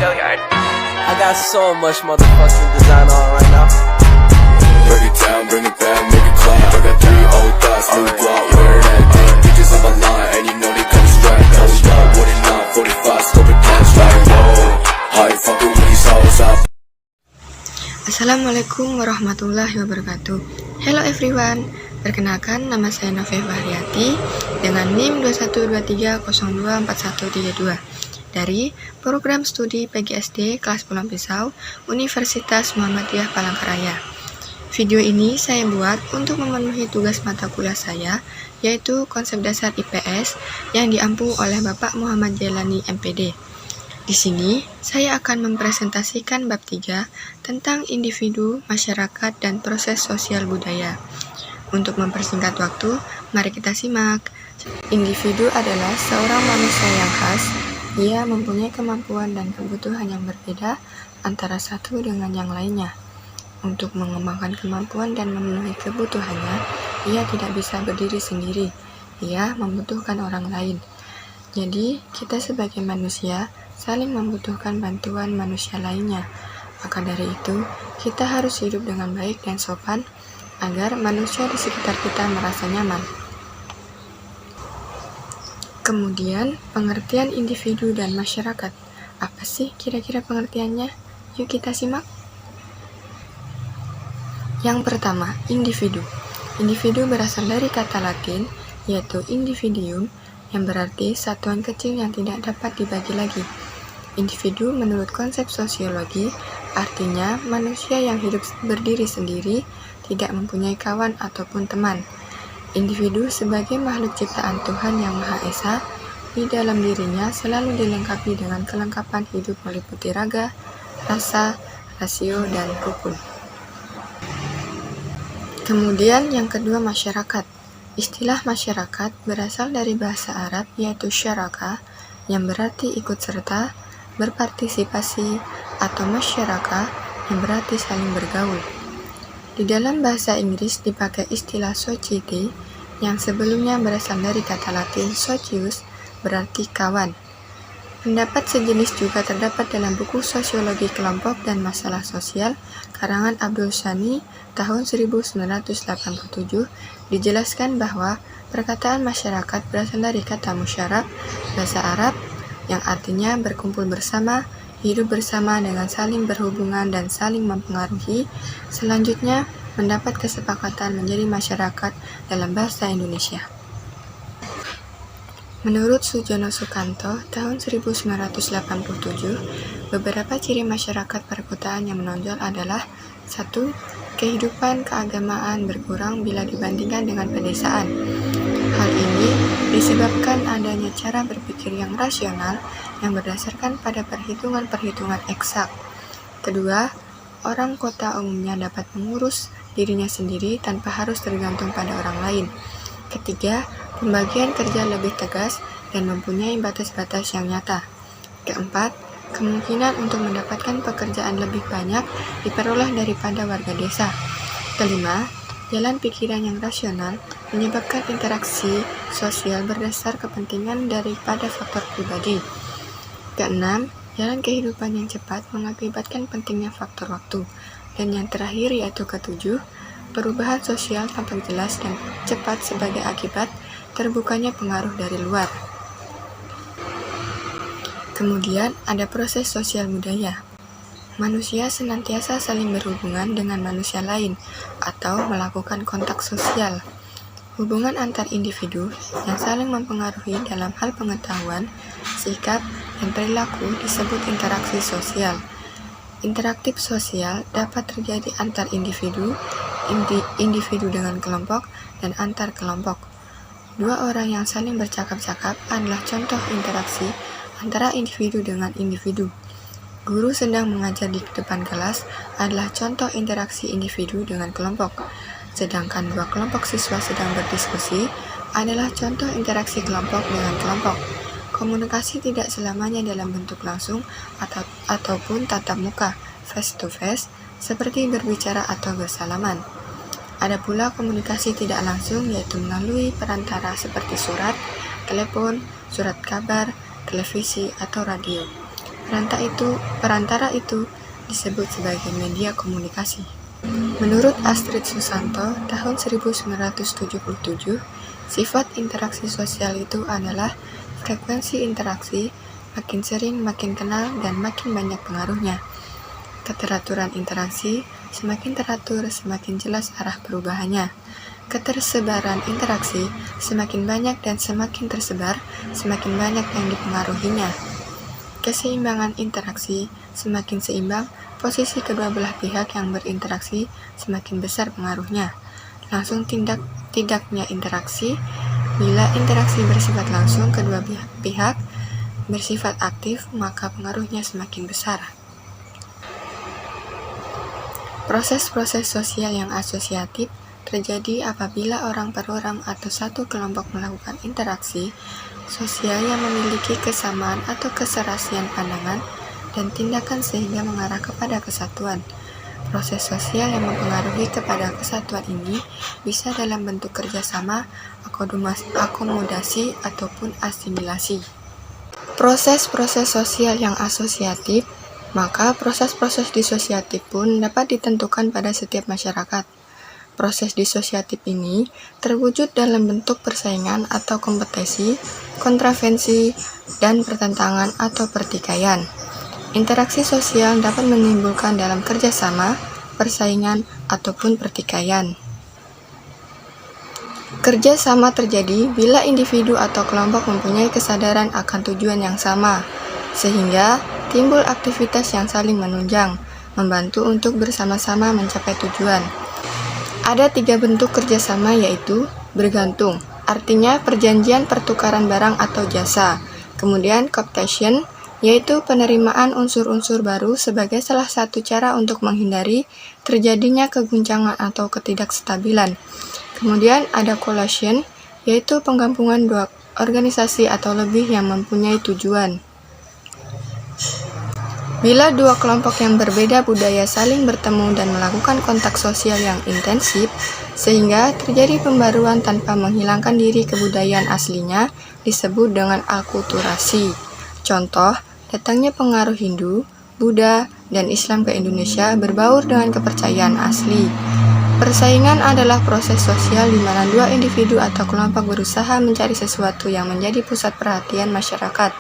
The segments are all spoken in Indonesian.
I got so much motherfucking design on right now. Break it down, bring it back, make it clap. I got 3 old thoughts, new block, where that thing. Bitches on my line, and you know they come straight. Hold up, what it not, 45, scope it cash like whoa. How you fucking with these hoes up? Assalamualaikum warahmatullahi wabarakatuh. Hello everyone, perkenalkan nama saya Novia Fahriati dengan NIM 2123024132 dari Program Studi PGSD kelas Pulang Pisau Universitas Muhammadiyah Palangkaraya. Video ini saya buat untuk memenuhi tugas mata kuliah saya, yaitu Konsep Dasar IPS yang diampu oleh Bapak Muhammad Jailani MPD. Di sini, saya akan mempresentasikan bab 3 tentang individu, masyarakat, dan proses sosial budaya. Untuk mempersingkat waktu, mari kita simak. Individu adalah seorang manusia yang khas. Ia mempunyai kemampuan dan kebutuhan yang berbeda antara satu dengan yang lainnya. Untuk mengembangkan kemampuan dan memenuhi kebutuhannya, ia tidak bisa berdiri sendiri. Ia membutuhkan orang lain. Jadi, kita sebagai manusia saling membutuhkan bantuan manusia lainnya. Maka dari itu, kita harus hidup dengan baik dan sopan agar manusia di sekitar kita merasa nyaman. Kemudian, pengertian individu dan masyarakat. Apa sih kira-kira pengertiannya? Yuk kita simak. Yang pertama, individu. Individu berasal dari kata Latin, yaitu individuum, yang berarti satuan kecil yang tidak dapat dibagi lagi. Individu menurut konsep sosiologi artinya manusia yang hidup berdiri sendiri, tidak mempunyai kawan ataupun teman. Individu sebagai makhluk ciptaan Tuhan Yang Maha Esa, di dalam dirinya selalu dilengkapi dengan kelengkapan hidup meliputi raga, rasa, rasio, dan rukun. Kemudian yang kedua, masyarakat. Istilah masyarakat berasal dari bahasa Arab yaitu syaraka, yang berarti ikut serta, berpartisipasi, atau masyarakat yang berarti saling bergaul. Di dalam bahasa Inggris dipakai istilah society yang sebelumnya berasal dari kata Latin socius, berarti kawan. Pendapat sejenis juga terdapat dalam buku Sosiologi Kelompok dan Masalah Sosial karangan Abdul Shani tahun 1987. Dijelaskan bahwa perkataan masyarakat berasal dari kata musyarak, bahasa Arab, yang artinya berkumpul bersama, hidup bersama dengan saling berhubungan dan saling mempengaruhi. Selanjutnya, mendapat kesepakatan menjadi masyarakat dalam bahasa Indonesia. Menurut Sujono Sukanto tahun 1987, beberapa ciri masyarakat perkotaan yang menonjol adalah 1. Kehidupan keagamaan berkurang bila dibandingkan dengan pedesaan. Hal ini disebabkan adanya cara berpikir yang rasional yang berdasarkan pada perhitungan-perhitungan eksak. Kedua, orang kota umumnya dapat mengurus dirinya sendiri tanpa harus tergantung pada orang lain. Ketiga, pembagian kerja lebih tegas dan mempunyai batas-batas yang nyata. Keempat, kemungkinan untuk mendapatkan pekerjaan lebih banyak diperoleh daripada warga desa. Kelima, jalan pikiran yang rasional menyebabkan interaksi sosial berdasar kepentingan daripada faktor pribadi. Keenam, jalan kehidupan yang cepat mengakibatkan pentingnya faktor waktu. Dan yang terakhir yaitu ketujuh, perubahan sosial tampak jelas dan cepat sebagai akibat terbukanya pengaruh dari luar. Kemudian ada proses sosial budaya. Manusia senantiasa saling berhubungan dengan manusia lain atau melakukan kontak sosial. Hubungan antar individu yang saling mempengaruhi dalam hal pengetahuan, sikap, dan perilaku disebut interaksi sosial. Interaktif sosial dapat terjadi antar individu, individu dengan kelompok, dan antar kelompok. Dua orang yang saling bercakap-cakap adalah contoh interaksi antara individu dengan individu. Guru sedang mengajar di depan kelas adalah contoh interaksi individu dengan kelompok. Sedangkan dua kelompok siswa sedang berdiskusi adalah contoh interaksi kelompok dengan kelompok. Komunikasi tidak selamanya dalam bentuk langsung ataupun tatap muka, face to face, seperti berbicara atau bersalaman. Ada pula komunikasi tidak langsung, yaitu melalui perantara seperti surat, telepon, surat kabar, televisi, atau radio. Perantara itu disebut sebagai media komunikasi. Menurut Astrid Susanto, tahun 1977, sifat interaksi sosial itu adalah frekuensi interaksi, makin sering, makin kenal, dan makin banyak pengaruhnya. Keteraturan interaksi, semakin teratur, semakin jelas arah perubahannya. Ketersebaran interaksi, semakin banyak dan semakin tersebar, semakin banyak yang dipengaruhinya. Keseimbangan interaksi, semakin seimbang, posisi kedua belah pihak yang berinteraksi, semakin besar pengaruhnya. Langsung tidaknya interaksi, bila interaksi bersifat langsung kedua pihak bersifat aktif, maka pengaruhnya semakin besar. Proses-proses sosial yang asosiatif terjadi apabila orang per orang atau satu kelompok melakukan interaksi sosial yang memiliki kesamaan atau keserasian pandangan dan tindakan sehingga mengarah kepada kesatuan. Proses sosial yang mempengaruhi kepada kesatuan ini bisa dalam bentuk kerjasama, akomodasi, ataupun asimilasi. Proses-proses sosial yang asosiatif, maka proses-proses disosiatif pun dapat ditentukan pada setiap masyarakat. Proses disosiatif ini terwujud dalam bentuk persaingan atau kompetisi, kontravensi, dan pertentangan atau pertikaian. Interaksi sosial dapat menimbulkan dalam kerjasama, persaingan, ataupun pertikaian. Kerjasama terjadi bila individu atau kelompok mempunyai kesadaran akan tujuan yang sama, sehingga timbul aktivitas yang saling menunjang, membantu untuk bersama-sama mencapai tujuan. Ada 3 bentuk kerjasama, yaitu bergantung, artinya perjanjian pertukaran barang atau jasa. Kemudian cooptation, yaitu penerimaan unsur-unsur baru sebagai salah satu cara untuk menghindari terjadinya keguncangan atau ketidakstabilan. Kemudian ada coalition, yaitu penggabungan 2 organisasi atau lebih yang mempunyai tujuan. Bila 2 kelompok yang berbeda budaya saling bertemu dan melakukan kontak sosial yang intensif, sehingga terjadi pembaruan tanpa menghilangkan diri kebudayaan aslinya, disebut dengan alkulturasi. Contoh, datangnya pengaruh Hindu, Buddha, dan Islam ke Indonesia berbaur dengan kepercayaan asli. Persaingan adalah proses sosial di mana 2 individu atau kelompok berusaha mencari sesuatu yang menjadi pusat perhatian masyarakat,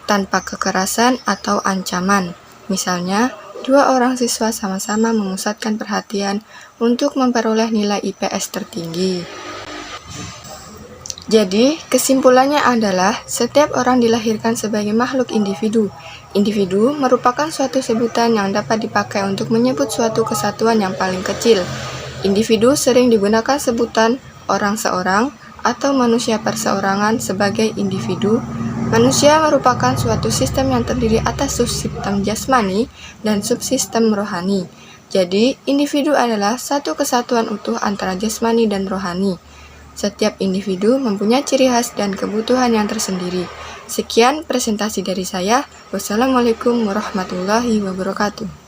tanpa kekerasan atau ancaman. Misalnya, 2 orang siswa sama-sama memusatkan perhatian untuk memperoleh nilai IPS tertinggi. Jadi, kesimpulannya adalah setiap orang dilahirkan sebagai makhluk individu. Individu merupakan suatu sebutan yang dapat dipakai untuk menyebut suatu kesatuan yang paling kecil. Individu sering digunakan sebutan orang seorang atau manusia perseorangan sebagai individu. Manusia merupakan suatu sistem yang terdiri atas subsistem jasmani dan subsistem rohani. Jadi, individu adalah satu kesatuan utuh antara jasmani dan rohani. Setiap individu mempunyai ciri khas dan kebutuhan yang tersendiri. Sekian presentasi dari saya. Wassalamualaikum warahmatullahi wabarakatuh.